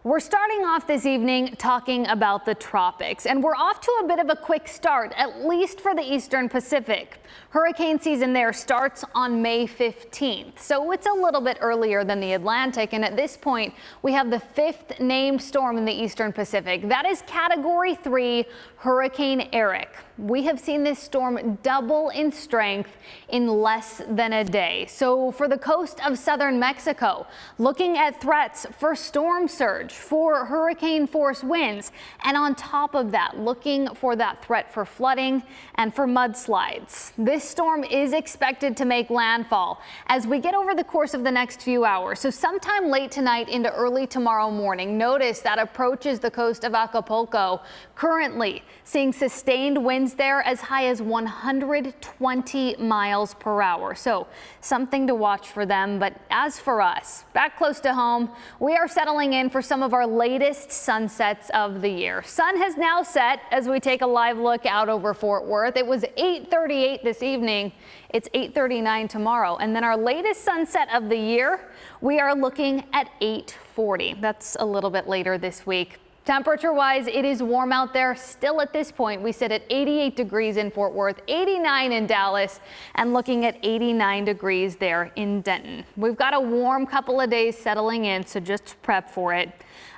We're starting off this evening talking about the tropics, and we're off to a bit of a quick start, at least for the Eastern Pacific. Hurricane season there starts on May 15th, so it's a little bit earlier than the Atlantic, and at this point we have the 5th named storm in the Eastern Pacific. That is Category 3 Hurricane Eric. We have seen this storm double in strength in less than a day. So for the coast of southern Mexico, looking at threats for storm surge, for hurricane force winds, and on top of that, looking for that threat for flooding and for mudslides. This storm is expected to make landfall as we get over the course of the next few hours. So sometime late tonight into early tomorrow morning, notice that approaches the coast of Acapulco. Currently seeing sustained winds there as high as 120 miles per hour. So something to watch for them. But as for us, back close to home, we are settling in for some of our latest sunsets of the year. Sun has now set as we take a live look out over Fort Worth. It was 8:38 this evening. It's 8:39 tomorrow. And then our latest sunset of the year, we are looking at 8:40. That's a little bit later this week. Temperature wise, it is warm out there still at this point. We sit at 88 degrees in Fort Worth, 89 in Dallas, and looking at 89 degrees there in Denton. We've got a warm couple of days settling in, so just prep for it.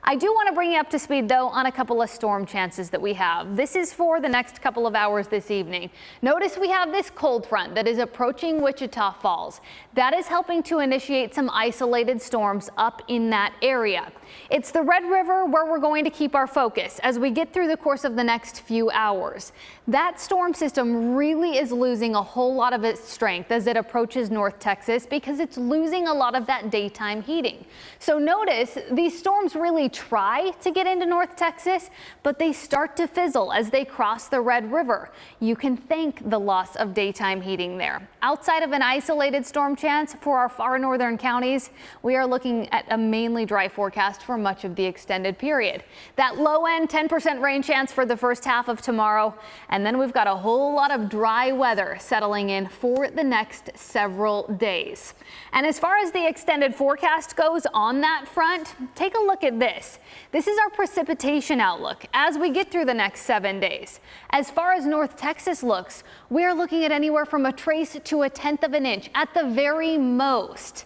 I do want to bring you up to speed, though, on a couple of storm chances that we have. This is for the next couple of hours this evening. Notice we have this cold front that is approaching Wichita Falls. That is helping to initiate some isolated storms up in that area. It's the Red River where we're going to keep our focus as we get through the course of the next few hours. That storm system really is losing a whole lot of its strength as it approaches North Texas because it's losing a lot of that daytime heating. So notice these storms really try to get into North Texas, but they start to fizzle as they cross the Red River. You can thank the loss of daytime heating there. Outside of an isolated storm chance for our far northern counties, we are looking at a mainly dry forecast for much of the extended period. That low end 10% rain chance for the first half of tomorrow, and then we've got a whole lot of dry weather settling in for the next several days. And as far as the extended forecast goes on that front, take a look at this. This is our precipitation outlook as we get through the next 7 days. As far as North Texas looks, we are looking at anywhere from a trace to a tenth of an inch at the very most.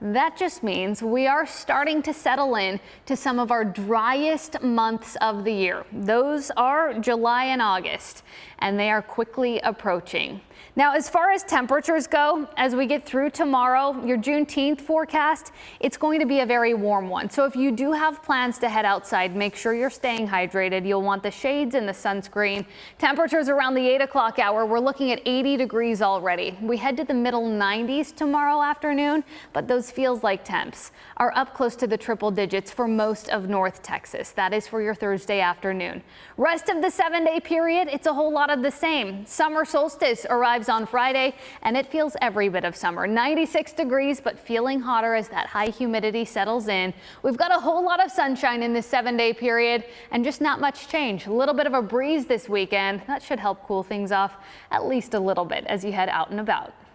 That just means we are starting to settle in to some of our driest months of the year. Those are July and August, and they are quickly approaching. Now, as far as temperatures go, as we get through tomorrow, your Juneteenth forecast, it's going to be a very warm one. So if you do have plans to head outside, make sure you're staying hydrated. You'll want the shades and the sunscreen. Temperatures around the 8 o'clock hour, we're looking at 80 degrees already. We head to the middle 90s tomorrow afternoon, but those feels like temps are up close to the triple digits for most of North Texas. That is for your Thursday afternoon. Rest of the 7-day period, it's a whole lot of the same. Summer solstice arrives on Friday, and it feels every bit of summer. 96 degrees, but feeling hotter as that high humidity settles in. We've got a whole lot of sunshine in this 7-day period, and just not much change. A little bit of a breeze this weekend. That should help cool things off at least a little bit as you head out and about.